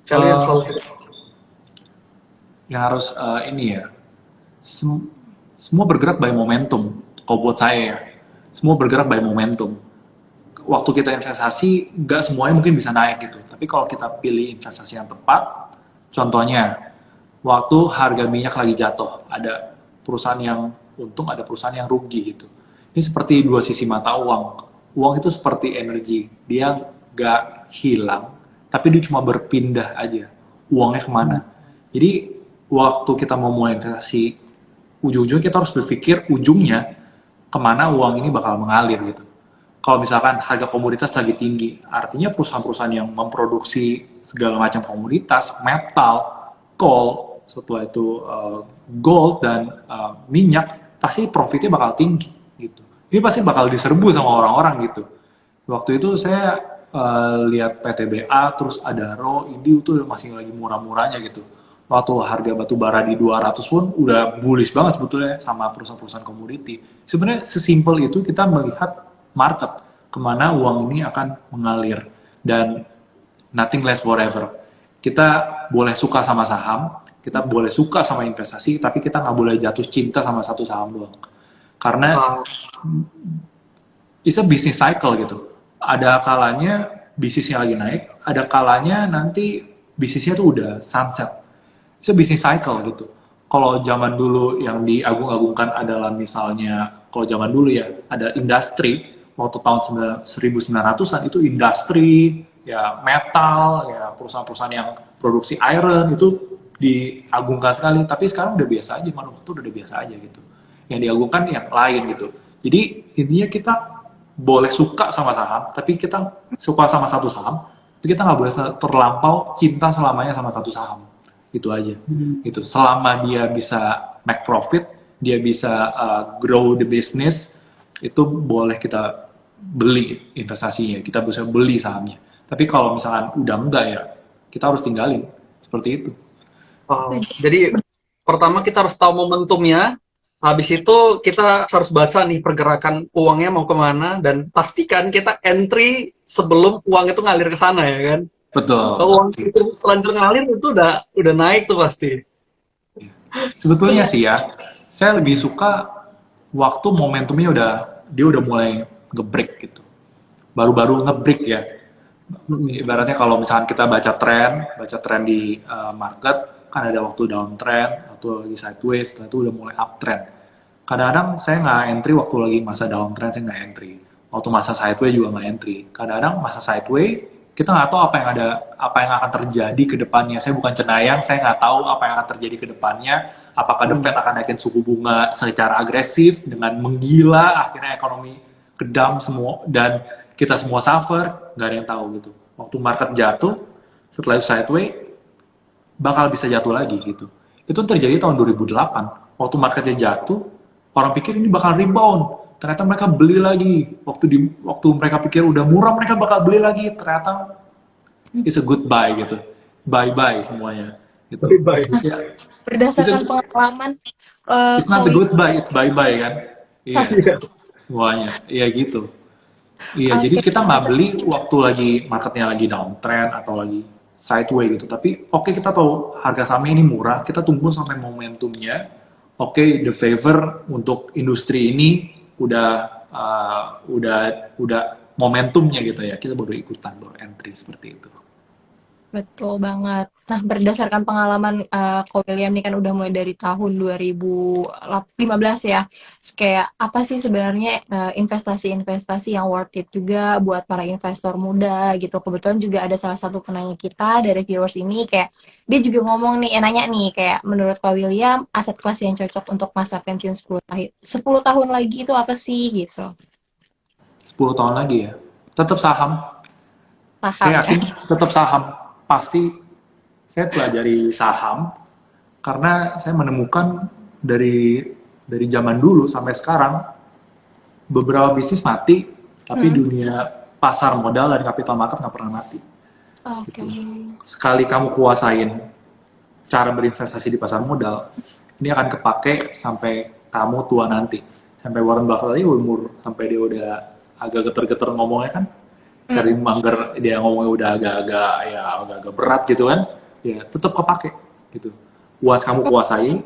Value yang Eh, selalu yang harus ini ya, sem- semua bergerak by momentum. Kalau buat saya ya, semua bergerak by momentum. Waktu kita investasi, nggak semuanya mungkin bisa naik gitu. Tapi kalau kita pilih investasi yang tepat, contohnya, waktu harga minyak lagi jatuh, ada perusahaan yang untung, ada perusahaan yang rugi gitu. Ini seperti dua sisi mata uang. Uang itu seperti energi, dia nggak hilang, tapi dia cuma berpindah aja. Uangnya kemana? Jadi waktu kita mau mulai investasi, ujung-ujungnya kita harus berpikir ujungnya kemana uang ini bakal mengalir gitu. Kalau misalkan harga komoditas lagi tinggi, artinya perusahaan-perusahaan yang memproduksi segala macam komoditas, metal, coal, setelah itu gold dan minyak, pasti profitnya bakal tinggi gitu. Ini pasti bakal diserbu sama orang-orang gitu. Waktu itu saya lihat PTBA, terus Adaro, Indi itu masih lagi murah-murahnya gitu. Waktu harga batu bara di 200 pun udah bullish banget sebetulnya sama perusahaan-perusahaan komoditi. Sebenarnya sesimpel itu kita melihat market, kemana uang ini akan mengalir. Dan nothing lasts forever. Kita boleh suka sama saham, kita boleh suka sama investasi, tapi kita nggak boleh jatuh cinta sama satu saham doang. Karena uh, it's a business cycle gitu. Ada kalanya bisnisnya lagi naik, ada kalanya nanti bisnisnya tuh udah sunset. It's a business cycle gitu. Kalau zaman dulu yang diagung-agungkan adalah misalnya, kalau zaman dulu ya, ada industri, waktu tahun 1900-an itu industri, ya metal, ya perusahaan-perusahaan yang produksi iron, itu diagungkan sekali. Tapi sekarang udah biasa aja, manufaktur udah biasa aja gitu. Yang diagungkan yang lain gitu. Jadi intinya kita boleh suka sama saham, tapi kita suka sama satu saham, tapi kita nggak boleh terlampau cinta selamanya sama satu saham. Itu aja. Itu selama dia bisa make profit, dia bisa grow the business, itu boleh kita beli investasinya, kita bisa beli sahamnya. Tapi kalau misalkan udah enggak ya, kita harus tinggalin. Seperti itu. jadi pertama kita harus tahu momentumnya. Habis itu kita harus baca nih pergerakan uangnya mau kemana dan pastikan kita entry sebelum uang itu ngalir ke sana ya kan. Kalau Betul. uang itu lanjut ngalir itu udah naik tuh pasti. Sebetulnya Iya. sih ya, saya lebih suka waktu momentumnya dia udah mulai ngebreak gitu. Baru-baru ngebreak ya. Mm-mm. Ibaratnya kalau misalkan kita baca tren di market, kan ada waktu downtrend, atau lagi sideways, setelah itu udah mulai uptrend. Kadang-kadang saya nggak entry waktu lagi masa downtrend, saya nggak entry. Waktu masa sideways juga nggak entry. Kadang-kadang masa sideways, kita nggak tahu apa yang akan terjadi ke depannya. Saya bukan cenayang, saya nggak tahu apa yang akan terjadi ke depannya. Apakah The Fed akan naikin suku bunga secara agresif dengan menggila, akhirnya ekonomi kedam semua dan kita semua suffer, nggak ada yang tahu gitu. Waktu market jatuh, setelah itu sideways, bakal bisa jatuh lagi gitu. Itu terjadi tahun 2008. Waktu marketnya jatuh, orang pikir ini bakal rebound. Ternyata mereka beli lagi. Waktu mereka pikir udah murah, mereka bakal beli lagi. Ternyata it's a good buy gitu. Bye-bye semuanya gitu. Bye-bye. Ya, it's, a, Berdasarkan pengalaman it's not a Kowi, good buy, it's bye-bye kan. Iya, Iya. semuanya. Iya gitu. Iya, jadi oke, kita nggak beli waktu lagi marketnya lagi downtrend atau lagi sideways gitu. Tapi oke, kita tahu harga sahamnya ini murah, kita tunggu sampai momentumnya. Oke, the favor untuk industri ini udah udah momentumnya gitu ya. Kita baru ikutan, baru entry seperti itu. betul banget. Nah, berdasarkan pengalaman Ko William nih kan udah mulai dari tahun 2015 ya. Kayak apa sih sebenarnya investasi-investasi yang worth it juga buat para investor muda gitu. Kebetulan juga ada salah satu penanya kita dari viewers ini kayak dia juga ngomong nih, nanya nih kayak menurut Ko William aset kelas yang cocok untuk masa pensiun 10 tahun lagi itu apa sih gitu. 10 tahun lagi ya. Tetap saham. Paham Saya ya. yakin tetap saham. Pasti saya pelajari saham karena saya menemukan dari zaman dulu sampai sekarang beberapa bisnis mati, tapi Hmm. dunia pasar modal dan capital market nggak pernah mati. Oke. Gitu. Sekali kamu kuasain cara berinvestasi di pasar modal, ini akan kepake sampai kamu tua nanti. Sampai Warren Buffett aja umur sampai dia udah agak geter-geter ngomongnya kan, Hmm. cari mager, dia ngomongnya udah agak-agak berat gitu kan, ya tetap kepake gitu. Once kamu kuasai,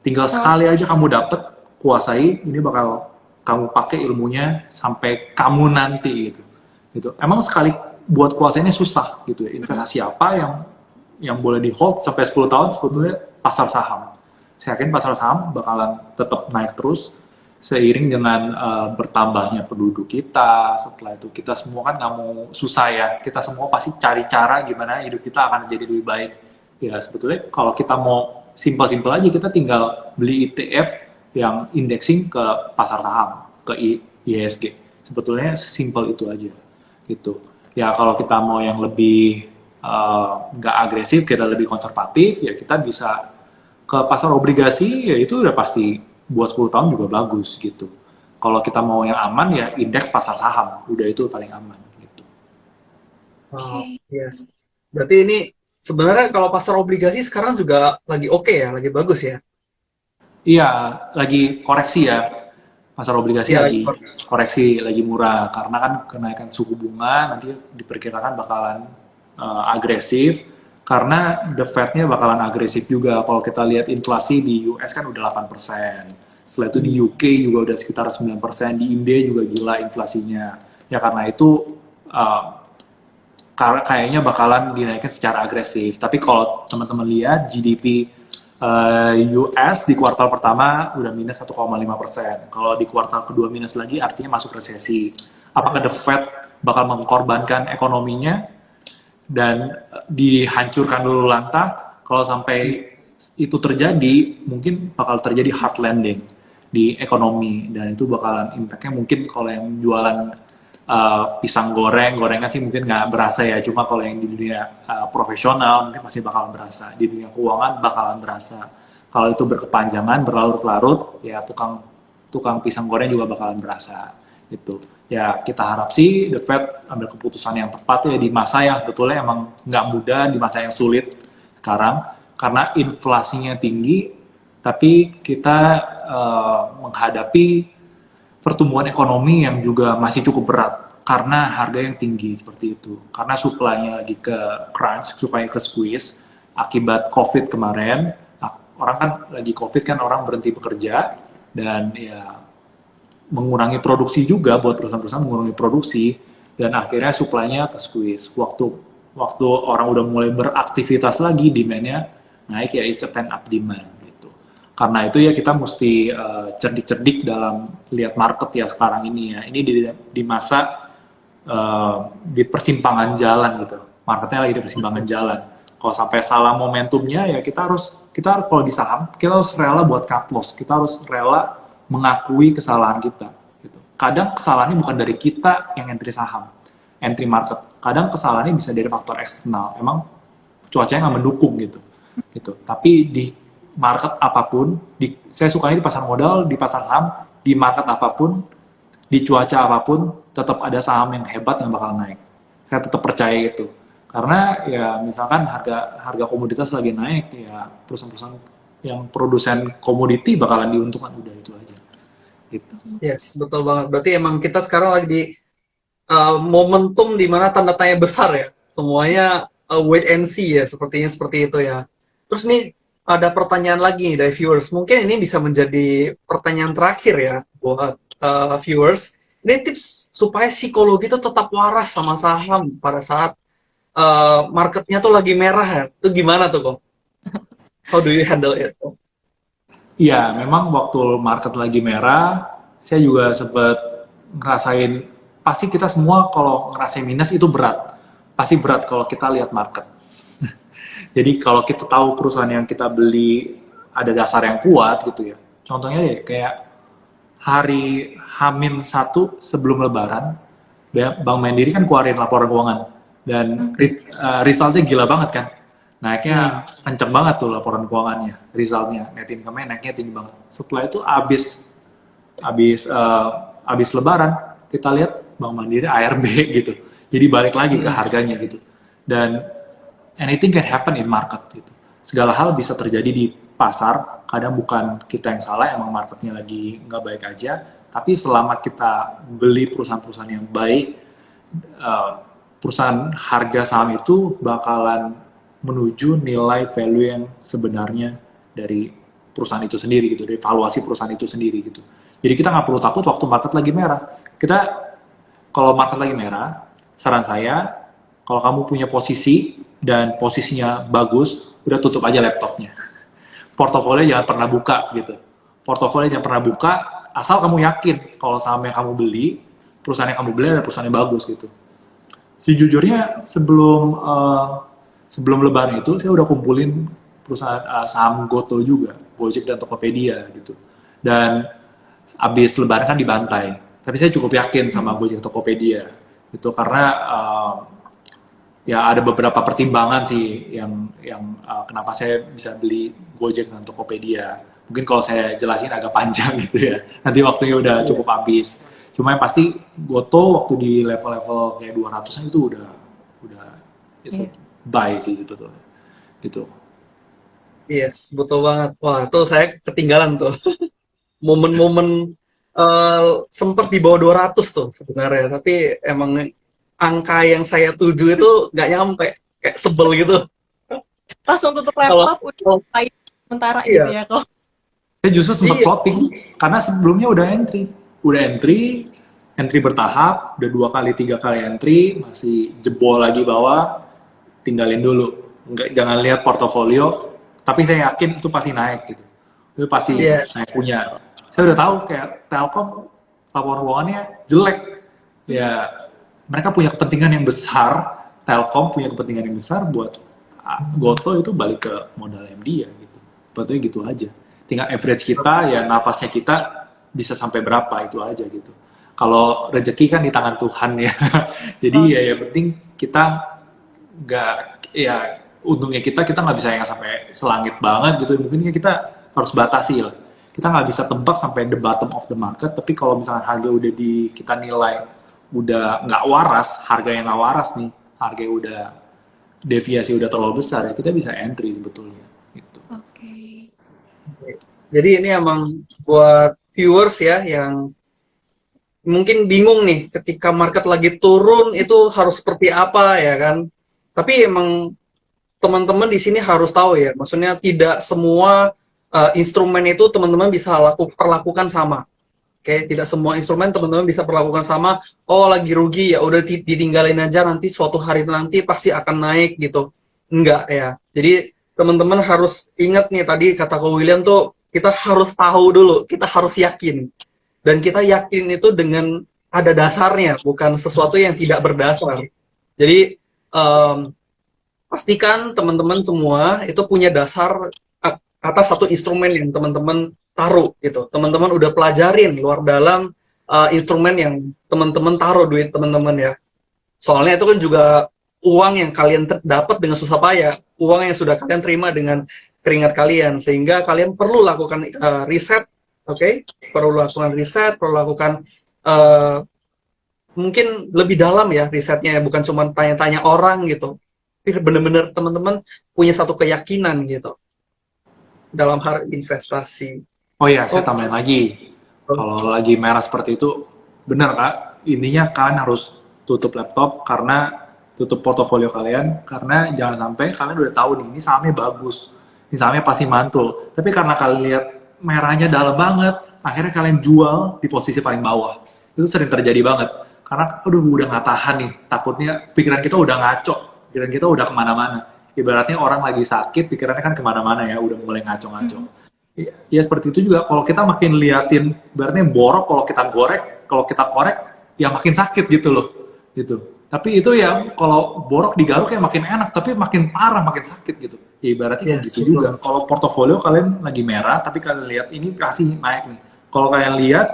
tinggal Oh, sekali aja kamu dapet, kuasai, ini bakal kamu pakai ilmunya sampai kamu nanti gitu. Gitu. Emang sekali buat kuasainya susah gitu ya. mm, Investasi apa yang boleh di hold sampai 10 tahun sebetulnya pasar saham. Saya yakin pasar saham bakalan tetap naik terus seiring dengan bertambahnya penduduk kita. Setelah itu kita semua kan nggak mau susah ya. Kita semua pasti cari cara gimana hidup kita akan jadi lebih baik. Ya sebetulnya kalau kita mau simpel-simpel aja, kita tinggal beli ETF yang indexing ke pasar saham, ke ISG. Sebetulnya simpel itu aja gitu. Ya kalau kita mau yang lebih nggak agresif, kita lebih konservatif, ya kita bisa ke pasar obligasi, ya itu udah pasti buat 10 tahun juga bagus gitu. Kalau kita mau yang aman, ya indeks pasar saham, udah itu paling aman gitu. Oh, oke. yes. Berarti ini sebenarnya kalau pasar obligasi sekarang juga lagi oke ya, lagi bagus ya. Iya, lagi koreksi ya. Pasar obligasi Ya, lagi koreksi, lagi murah karena kan kenaikan suku bunga nanti diperkirakan bakalan agresif karena the Fed-nya bakalan agresif juga. Kalau kita lihat inflasi di US kan udah 8%. Setelah itu di UK juga udah sekitar 9%, di India juga gila inflasinya. Ya karena itu uh, kayaknya bakalan dinaikkan secara agresif. Tapi kalau teman-teman lihat GDP US di kuartal pertama udah minus 1,5%. Kalau di kuartal kedua minus lagi artinya masuk resesi. Apakah The Fed bakal mengorbankan ekonominya dan dihancurkan dulu lantak? Kalau sampai itu terjadi, mungkin bakal terjadi hard landing di ekonomi dan itu bakalan impactnya mungkin kalau yang jualan pisang goreng, gorengan sih mungkin nggak berasa ya. Cuma kalau yang di dunia profesional mungkin masih bakalan berasa. Di dunia keuangan bakalan berasa. Kalau itu berkepanjangan, berlarut-larut, ya tukang tukang pisang goreng juga bakalan berasa. Gitu. Ya kita harap sih The Fed ambil keputusan yang tepat ya di masa yang sebetulnya emang nggak mudah, di masa yang sulit sekarang. Karena inflasinya tinggi, tapi kita menghadapi pertumbuhan ekonomi yang juga masih cukup berat karena harga yang tinggi seperti itu. Karena supply-nya lagi ke crunch, supaya ke squeeze akibat COVID kemarin. Orang kan lagi COVID kan orang berhenti bekerja dan ya mengurangi produksi juga buat perusahaan-perusahaan mengurangi produksi dan akhirnya supply-nya ke squeeze. Waktu orang udah mulai beraktivitas lagi, demand-nya naik ya is a pent up demand gitu. Karena itu ya kita mesti cerdik-cerdik dalam lihat market ya sekarang ini ya. Ini di masa di persimpangan jalan gitu. Marketnya lagi di persimpangan jalan. Kalau sampai salah momentumnya ya kita kalau di saham kita harus rela buat cut loss. Kita harus rela mengakui kesalahan kita. Gitu. Kadang kesalahannya bukan dari kita yang entry saham, entry market. Kadang kesalahannya bisa dari faktor eksternal. Emang cuacanya nggak mendukung gitu. Tapi di market apapun, saya sukanya di pasar modal, di pasar saham, di market apapun, di cuaca apapun, tetap ada saham yang hebat yang bakal naik. Saya tetap percaya itu. Karena ya misalkan harga komoditas lagi naik, ya perusahaan-perusahaan yang produsen komoditi bakalan diuntungkan, udah itu aja. Gitu. yes, betul banget. Berarti emang kita sekarang lagi di momentum di mana tanda tanya besar ya. Semuanya wait and see ya, sepertinya seperti itu ya. Terus nih ada pertanyaan lagi nih dari viewers. Mungkin ini bisa menjadi pertanyaan terakhir ya buat viewers. Ini tips supaya psikologi itu tetap waras sama saham pada saat marketnya tuh lagi merah ya. Itu gimana tuh kok? How do you handle it? Iya, memang waktu market lagi merah, saya juga sempat ngerasain, pasti kita semua kalau ngerasain minus itu berat. Pasti berat kalau kita lihat market. Jadi kalau kita tahu perusahaan yang kita beli ada dasar yang kuat gitu ya. Contohnya deh, kayak hari Hamin satu sebelum Lebaran, Bank Mandiri kan keluarin laporan keuangan. Dan resultnya gila banget kan. Naiknya kenceng banget tuh laporan keuangannya, resultnya, net income-nya naiknya tinggi banget. Setelah itu abis Lebaran, kita lihat Bank Mandiri ARB gitu. Jadi balik lagi ke harganya gitu. Dan anything can happen in market gitu. Segala hal bisa terjadi di pasar. Kadang bukan kita yang salah, emang marketnya lagi nggak baik aja. Tapi selama kita beli perusahaan-perusahaan yang baik, uh, perusahaan harga saham itu bakalan menuju nilai value yang sebenarnya dari perusahaan itu sendiri gitu, dari valuasi perusahaan itu sendiri gitu. Jadi kita nggak perlu takut waktu market lagi merah. Kita kalau market lagi merah, saran saya kalau kamu punya posisi dan posisinya bagus, udah tutup aja laptopnya. Portofolio jangan pernah buka gitu. Portofolio jangan pernah buka asal kamu yakin kalau saham yang kamu beli, perusahaan yang kamu beli adalah perusahaan yang bagus gitu. Sejujurnya sebelum Lebaran itu saya udah kumpulin perusahaan saham Goto juga, Gojek dan Tokopedia gitu. Dan abis Lebaran kan dibantai. Tapi saya cukup yakin sama Gojek Tokopedia itu karena ya ada beberapa pertimbangan sih yang kenapa saya bisa beli Gojek dan Tokopedia. Mungkin kalau saya jelasin agak panjang gitu ya. Nanti waktunya udah cukup habis. Cuma yang pasti Goto waktu di level-level kayak 200-an itu udah it's a buy sih sebetulnya. Gitu. Yes, betul banget. Wah, itu saya ketinggalan tuh. Momen-momen sempat di bawah 200 tuh sebenarnya. Tapi emang angka yang saya tuju itu nggak nyampe. Kayak sebel gitu. Langsung tutup Kalau laptop, udah pakai sementara iya, gitu ya kok. Saya justru sempat iya, floating karena sebelumnya udah entry bertahap, udah 2 kali 3 kali entry, masih jebol lagi bawah, tinggalin dulu. Jangan lihat portofolio, tapi saya yakin itu pasti naik gitu. Itu pasti yes, naik punya. Saya udah tahu kayak Telkom laporan keuangannya jelek. Ya mereka punya kepentingan yang besar, Telkom punya kepentingan yang besar buat Goto itu balik ke modal yang dia gitu. Betulnya gitu aja. Tinggal average kita ya napasnya kita bisa sampai berapa itu aja gitu. Kalau rezeki kan di tangan Tuhan ya. Jadi ya yang penting kita nggak ya untungnya kita nggak bisa yang sampai selangit banget gitu. Mungkin kita harus batasi lah. Kita nggak bisa tebak sampai the bottom of the market. Tapi kalau misalnya harga udah kita nilai udah nggak waras, harga yang nggak waras nih, harga udah deviasi udah terlalu besar ya kita bisa entry sebetulnya gitu. Oke. jadi ini emang buat viewers ya yang mungkin bingung nih ketika market lagi turun itu harus seperti apa ya kan. Tapi emang teman-teman di sini harus tahu ya, maksudnya tidak semua instrumen itu teman-teman bisa perlakukan sama. Oke, tidak semua instrumen teman-teman bisa perlakukan sama. Oh, lagi rugi ya udah ditinggalin aja nanti suatu hari nanti pasti akan naik gitu. Enggak ya. Jadi teman-teman harus ingat nih tadi kata Ko William tuh kita harus tahu dulu, kita harus yakin. Dan kita yakin itu dengan ada dasarnya, bukan sesuatu yang tidak berdasar. Jadi pastikan teman-teman semua itu punya dasar atas satu instrumen yang teman-teman taruh gitu. Teman-teman udah pelajarin luar dalam instrumen yang teman-teman taruh duit teman-teman ya. Soalnya itu kan juga uang yang kalian dapat dengan susah payah, uang yang sudah kalian terima dengan keringat kalian, sehingga kalian perlu lakukan riset, oke? Perlu lakukan riset, perlu lakukan mungkin lebih dalam ya risetnya, bukan cuma tanya-tanya orang gitu. Tapi benar-benar teman-teman punya satu keyakinan gitu dalam hal investasi. Oh iya, saya Oh, tambahin lagi. Kalau lagi merah seperti itu, benar Kak, intinya kalian harus tutup laptop karena tutup portofolio kalian, karena jangan sampai kalian udah tahu nih, ini sahamnya bagus, ini sahamnya pasti mantul. Tapi karena kalian lihat merahnya dalam banget, akhirnya kalian jual di posisi paling bawah. Itu sering terjadi banget. Karena, aduh udah nggak tahan nih, takutnya pikiran kita udah ngaco, pikiran kita udah kemana-mana. Ibaratnya orang lagi sakit, pikirannya kan kemana-mana ya, udah mulai ngaco-ngaco. Ya seperti itu juga kalau kita makin liatin berarti borok kalau kita korek ya makin sakit gitu loh gitu. Tapi itu ya kalau borok digaruk ya makin enak tapi makin parah makin sakit gitu. Ya ibaratnya kayak yes, gitu juga. Kalau portofolio kalian lagi merah tapi kalian lihat ini pasti naik nih. Kalau kalian lihat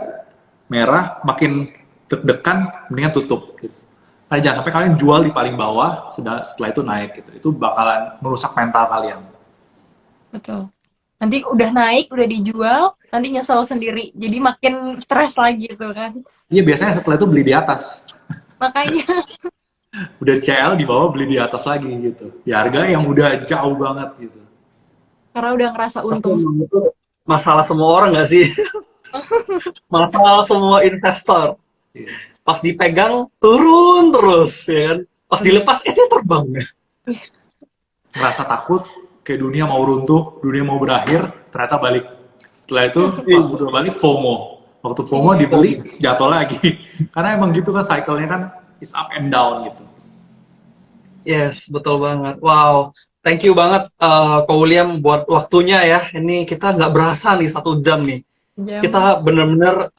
merah makin deg-degan mendingan tutup gitu. Nah, jangan sampai kalian jual di paling bawah setelah itu naik gitu. Itu bakalan merusak mental kalian. Betul. Nanti udah naik, udah dijual, nanti nyesel sendiri. Jadi makin stres lagi tuh kan. Iya biasanya setelah itu beli di atas. Makanya Udah CL di bawah beli di atas lagi gitu. Ya harga yang udah jauh banget gitu. karena udah ngerasa tapi untung. emang itu masalah semua orang nggak sih? Masalah semua investor. Iya. pas dipegang turun terus, ya kan? Pas dilepas, dia terbang ya. Merasa takut, kayak dunia mau runtuh, dunia mau berakhir, ternyata balik. Setelah itu, pas Iya. udah balik, FOMO. Waktu FOMO Iya. dibeli, jatuh lagi. Karena emang gitu kan, cycle-nya kan is up and down gitu. Yes, betul banget. Wow, thank you banget Ko William buat waktunya ya. Ini kita nggak berasa nih 1 jam nih. Jam. Kita bener-bener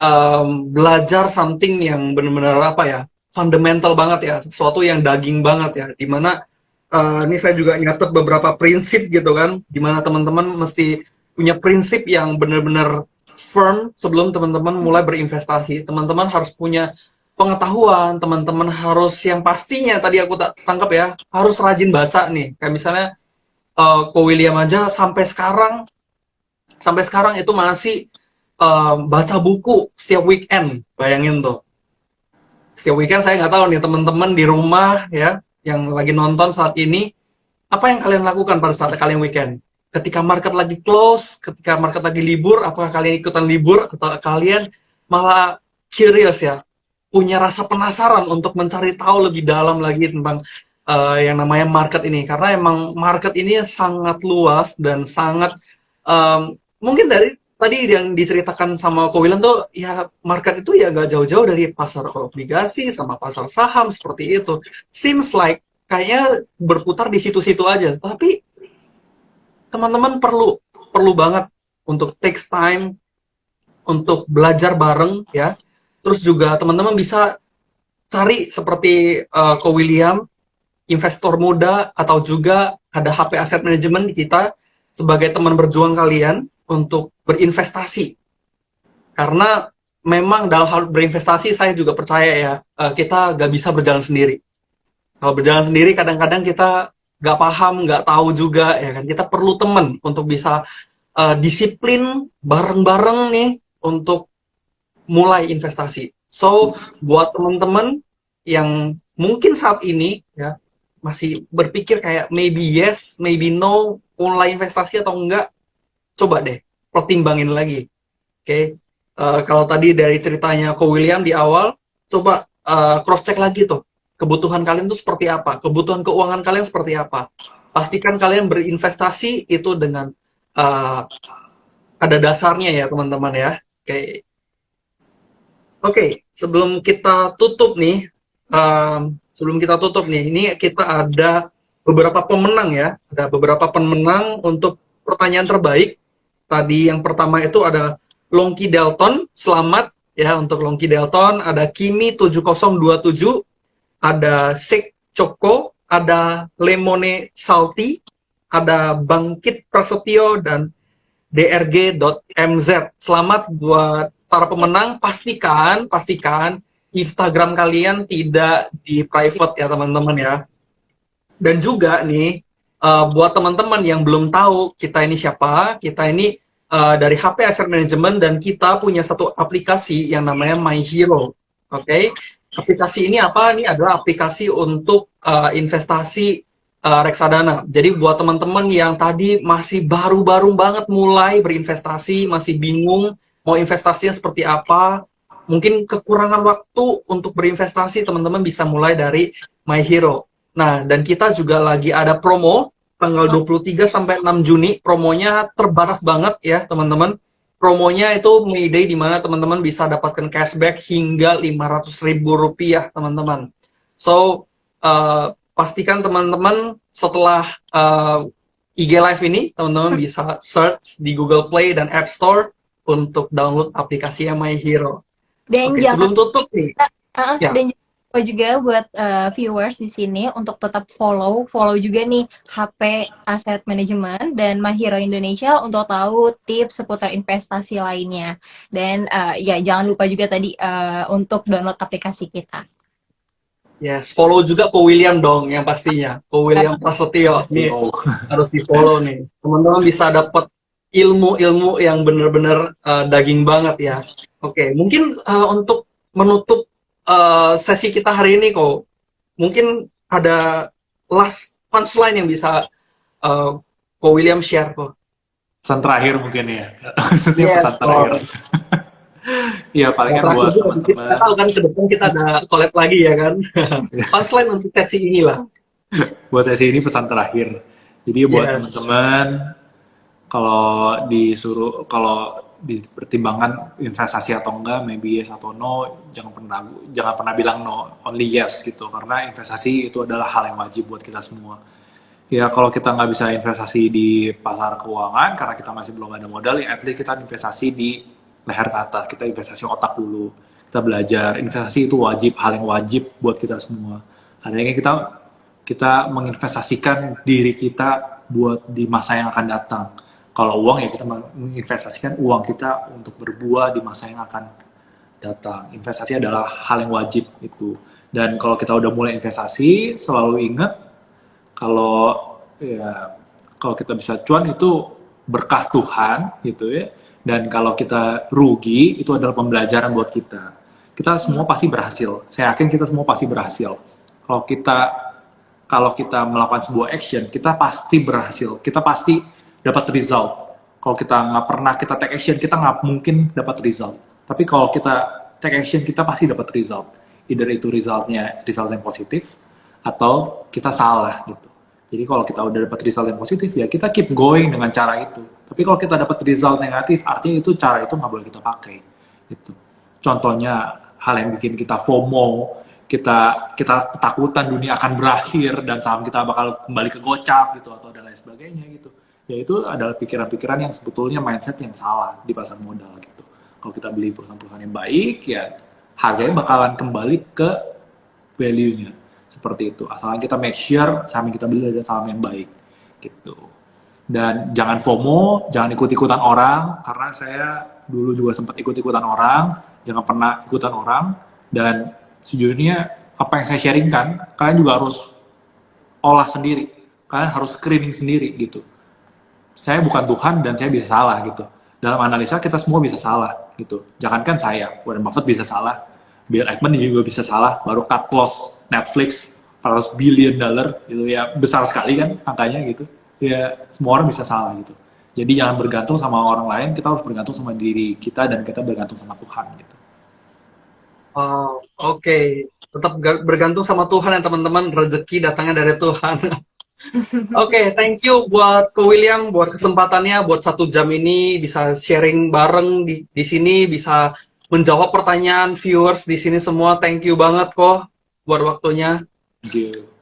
belajar something yang bener-bener apa ya, fundamental banget ya, sesuatu yang daging banget ya. Dimana ini saya juga nyatet beberapa prinsip gitu kan, dimana teman-teman mesti punya prinsip yang bener-bener firm sebelum teman-teman mulai berinvestasi. Teman-teman harus punya pengetahuan, teman-teman harus yang pastinya tadi aku tak tangkap ya, harus rajin baca nih. Kayak misalnya Ko William aja sampai sekarang itu masih baca buku setiap weekend. Bayangin tuh. Setiap weekend saya nggak tahu nih teman-teman di rumah ya yang lagi nonton saat ini, apa yang kalian lakukan pada saat kalian weekend? Ketika market lagi close, ketika market lagi libur, apakah kalian ikutan libur atau kalian malah curious ya, punya rasa penasaran untuk mencari tahu lebih dalam lagi tentang yang namanya market ini, karena emang market ini sangat luas dan sangat mungkin dari tadi yang diceritakan sama Ko William tuh ya, market itu ya gak jauh-jauh dari pasar obligasi sama pasar saham seperti itu. Seems like kayaknya berputar di situ-situ aja, tapi teman-teman perlu perlu banget untuk takes time untuk belajar bareng ya. Terus juga teman-teman bisa cari seperti Ko William, investor muda, atau juga ada HP Asset Management di kita sebagai teman berjuang kalian untuk berinvestasi. Karena memang dalam hal berinvestasi saya juga percaya ya, kita gak bisa berjalan sendiri. Kalau berjalan sendiri kadang-kadang kita gak paham, gak tahu juga ya kan. Kita perlu teman untuk bisa disiplin bareng-bareng nih untuk mulai investasi. So, buat teman-teman yang mungkin saat ini ya masih berpikir kayak maybe yes, maybe no, mulai investasi atau enggak, coba deh pertimbangin lagi. Oke. Kalau tadi dari ceritanya Ko William di awal, coba cross check lagi tuh. Kebutuhan kalian tuh seperti apa? Kebutuhan keuangan kalian seperti apa? Pastikan kalian berinvestasi itu dengan uh, ada dasarnya ya, teman-teman ya. Oke. Oke, sebelum kita tutup nih, ini kita ada beberapa pemenang ya, ada beberapa pemenang untuk pertanyaan terbaik. Tadi yang pertama itu ada Longki Delton, selamat ya untuk Longki Delton. Ada Kimi 7027, ada Sek Choco, ada Lemone Salty, ada Bangkit Prasetyo, dan drg.mz. Selamat buat para pemenang. Pastikan Instagram kalian tidak di private ya teman-teman ya. Dan juga nih buat teman-teman yang belum tahu kita ini siapa, kita ini dari HP Asset Management dan kita punya satu aplikasi yang namanya My Hero. Oke. Aplikasi ini apa? Ini adalah aplikasi untuk investasi reksadana. Jadi buat teman-teman yang tadi masih baru-baru banget mulai berinvestasi, masih bingung mau investasinya seperti apa, mungkin kekurangan waktu untuk berinvestasi, teman-teman bisa mulai dari My Hero. Nah, dan kita juga lagi ada promo tanggal 23 sampai 6 Juni. Promonya terbatas banget ya, teman-teman. Promonya itu Mayday, di mana teman-teman bisa dapatkan cashback hingga Rp500.000, teman-teman. So, pastikan teman-teman setelah IG Live ini, teman-teman bisa search di Google Play dan App Store untuk download aplikasinya My Hero. Dan Oke, jangan sebelum tutup nih, ya, dan jangan juga buat viewers di sini untuk tetap follow juga nih HP Asset Management dan Mahiro Indonesia untuk tahu tips seputar investasi lainnya. Dan ya jangan lupa juga tadi untuk download aplikasi kita. yes, follow juga Ko William dong yang pastinya. Ko William Prasetyo nih Oh. harus di follow nih. Teman-teman bisa dapat ilmu-ilmu yang bener-bener daging banget ya. Oke, mungkin untuk menutup sesi kita hari ini kok, mungkin ada last punchline yang bisa Ko William share kok. Pesan terakhir mungkin ya. Setiap Yes, pesan terakhir. Iya, Nah, palingan terakhir buat juga sih, kita teman-teman, tahu kan ke depan kita ada collab lagi ya kan. Punchline untuk sesi inilah. buat sesi ini pesan terakhir. Jadi buat Yes. teman-teman, kalau dipertimbangkan investasi atau enggak, maybe yes atau no, jangan pernah bilang no, only yes gitu. Karena investasi itu adalah hal yang wajib buat kita semua. Ya kalau kita nggak bisa investasi di pasar keuangan karena kita masih belum ada modal, ya at least kita investasi di leher ke atas, kita investasi otak dulu, kita belajar, investasi itu wajib, hal yang wajib buat kita semua. Adanya kita kita menginvestasikan diri kita buat di masa yang akan datang. Kalau uang ya kita menginvestasikan uang kita untuk berbuah di masa yang akan datang. Investasi adalah hal yang wajib itu. Dan kalau kita udah mulai investasi, selalu ingat kalau ya kalau kita bisa cuan itu berkah Tuhan gitu ya. Dan kalau kita rugi itu adalah pembelajaran buat kita. Kita semua pasti berhasil. Saya yakin kita semua pasti berhasil. Kalau kita kalau kita melakukan sebuah action, kita pasti berhasil. Kita pasti dapat result. Kalau kita nggak pernah kita take action, kita nggak mungkin dapat result. Tapi kalau kita take action, kita pasti dapat result. Either itu resultnya result yang positif, atau kita salah gitu. Jadi kalau kita udah dapat result yang positif, ya kita keep going dengan cara itu. Tapi kalau kita dapat result negatif, artinya itu cara itu nggak boleh kita pakai. Gitu. Contohnya hal yang bikin kita FOMO, kita ketakutan dunia akan berakhir dan saham kita bakal kembali ke gocap gitu atau dan lain sebagainya gitu. Ya itu adalah pikiran-pikiran yang sebetulnya mindset yang salah di pasar modal gitu. Kalau kita beli perusahaan-perusahaan yang baik, ya harganya bakalan kembali ke value-nya seperti itu. Asalkan kita make sure saham yang kita beli adalah saham yang baik gitu. Dan jangan FOMO, jangan ikut-ikutan orang, karena saya dulu juga sempat ikut-ikutan orang, jangan pernah ikutan orang, dan sejujurnya apa yang saya sharingkan, kalian juga harus olah sendiri, kalian harus screening sendiri gitu. Saya bukan Tuhan dan saya bisa salah gitu. Dalam analisa kita semua bisa salah gitu. Jangankan saya, Warren Buffett bisa salah, Bill Ackman juga bisa salah, baru cut loss Netflix 400 billion dollar gitu ya, besar sekali kan angkanya gitu. Ya semua orang bisa salah gitu. Jadi jangan bergantung sama orang lain, kita harus bergantung sama diri kita dan kita bergantung sama Tuhan gitu. Oh, oke. Tetap bergantung sama Tuhan ya teman-teman. Rezeki datangnya dari Tuhan. Oke, thank you buat Ko William, buat kesempatannya, buat 1 jam ini bisa sharing bareng di sini, bisa menjawab pertanyaan viewers di sini semua. Thank you banget kok buat waktunya. Thank you.